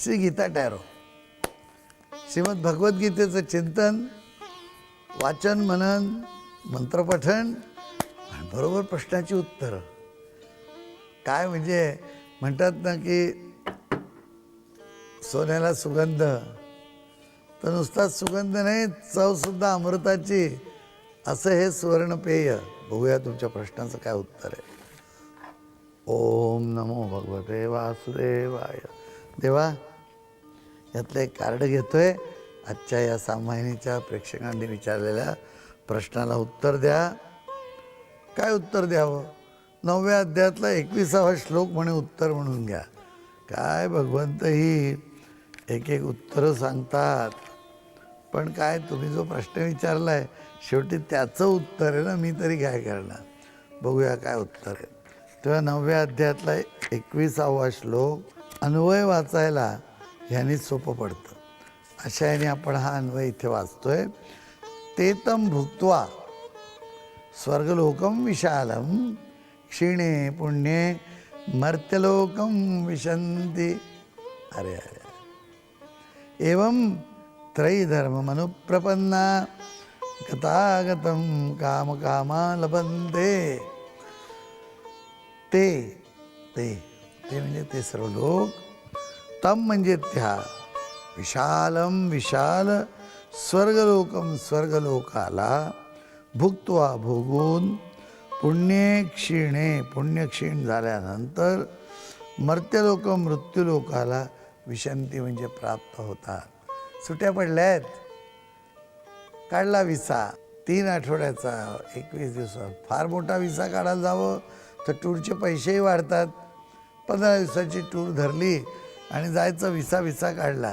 Shri Gita tarot. Shrimad भगवद्गीतेचं चिंतन, वाचन, मनन, मंत्रपठण आणि बरोबर प्रश्नाची उत्तरं. काय म्हणजे म्हणतात ना की सोन्याला सुगंध, तर नुसताच सुगंध नाही, चवसुद्धा अमृताची, असं हे सुवर्णपेय. बघूया तुमच्या प्रश्नाचं काय उत्तर आहे. ओम नमो भगवते वासुदेवाय. देवा, यातलं एक कार्ड घेतोय. आजच्या या सामायिनीच्या प्रेक्षकांनी विचारलेल्या प्रश्नाला उत्तर द्या. काय उत्तर द्यावं? 9व्या अध्यायातला 21वा श्लोक म्हणे उत्तर म्हणून घ्या. काय भगवंत ही एक एक उत्तरं सांगतात, पण काय तुम्ही जो प्रश्न विचारला आहे शेवटी त्याचं उत्तर आहे ना, मी तरी काय करणार. बघूया काय उत्तर आहे. तेव्हा 9व्या अध्यायातला 21वा श्लोक अन्वय वाचायला ह्यानी सोपं पडतं. अशा याने आपण हा अन्वय इथे वाचतोय. तेतम भुक्त्वा स्वर्गलोकम विशालम क्षीणे पुण्ये मर्त्यलोकम विशन्ति. अरे अरे, एवं त्रयीधर्ममनुप्रपन्ना गतागतं कामकामा लभन्ते. ते ते ते म्हणजे ते सर्व लोक, तम म्हणजे त्या, विशालम विशाल, स्वर्गलोकम स्वर्गलोकाला, भुक्त्वा भोगून, पुण्ये क्षीणे पुण्य क्षीण झाल्यानंतर, मर्त्यलोक मृत्यूलोकाला, विशंती म्हणजे प्राप्त होतात. सुट्या पडल्या आहेत, काढला विसा 3 आठवड्याचा, 21 दिवसात. फार मोठा विसा काढायला जावं तर टूरचे पैसेही वाढतात. 15 दिवसाची टूर धरली आणि जायचं, विसा काढला.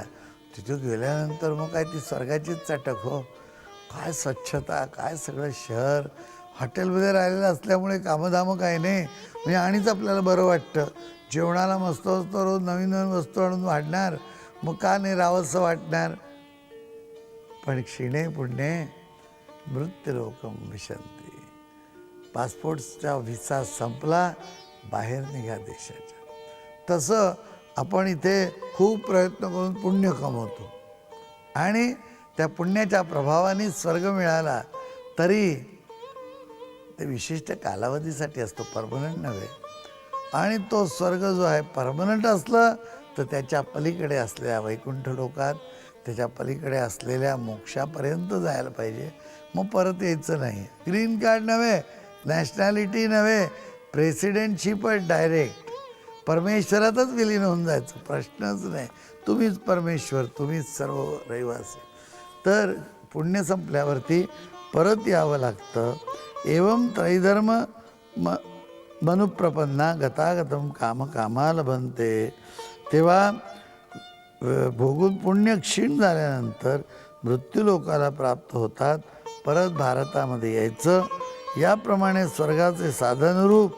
तिथं गेल्यानंतर मग काय ती स्वर्गाचीच चटक हो. काय स्वच्छता, काय सगळं शहर. हॉटेलमध्ये राहिलेलं असल्यामुळे कामधामं काही नाही, म्हणजे आणिच आपल्याला बरं वाटतं. जेवणाला मस्त मस्त रोज नवीन नवीन वस्तू आणून वाढणार, मग का नाही राहावंसं वाटणार. पण क्षीणे पुण्ये मृत्यूलोकम विशन्ति. पासपोर्टचा व्हिसा संपला, बाहेर निघा देशाच्या. तसं आपण इथे खूप प्रयत्न करून पुण्य कमवतो आणि त्या पुण्याच्या प्रभावाने स्वर्ग मिळाला तरी ते विशिष्ट कालावधीसाठी असतो, परमनंट नव्हे. आणि तो स्वर्ग जो आहे परमनंट असलं तर त्याच्या पलीकडे असलेल्या वैकुंठ लोकात, त्याच्या पलीकडे असलेल्या मोक्षापर्यंत जायला पाहिजे. मग परत यायचं नाही. ग्रीन कार्ड नव्हे, नॅशनॅलिटी नव्हे, प्रेसिडेंटशिप डायरेक्ट परमेश्वरातच विलीन होऊन जायचं, प्रश्नच नाही. तुम्हीच परमेश्वर, तुम्हीच सर्व रहिवासी. तर पुण्य संपल्यावरती परत यावं लागतं. एवं त्रैधर्म मनुप्रपन्ना गतागतम कामकामा लभन्ते. तेव्हा भोगून पुण्य क्षीण झाल्यानंतर मृत्यूलोकाला प्राप्त होतात, परत भारतामध्ये यायचं. याप्रमाणे स्वर्गाचे साधनरूप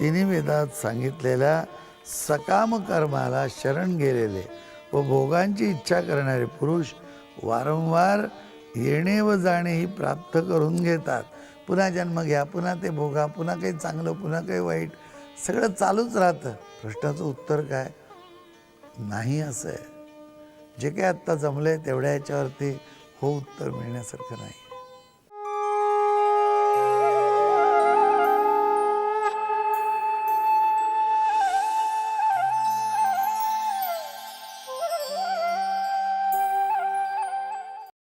तिन्ही वेदात सांगितलेल्या सकाम कर्माला शरण गेलेले व भोगांची इच्छा करणारे पुरुष वारंवार येणे व जाणे ही प्राप्त करून घेतात. पुन्हा जन्म घ्या, पुन्हा ते भोगा, पुन्हा काही चांगलं, पुन्हा काही वाईट, सगळं चालूच राहतं. प्रश्नाचं उत्तर काय? नाही असं आहे. जे काही आत्ता जमलं आहे तेवढ्या ह्याच्यावरती हो उत्तर मिळण्यासारखं नाही.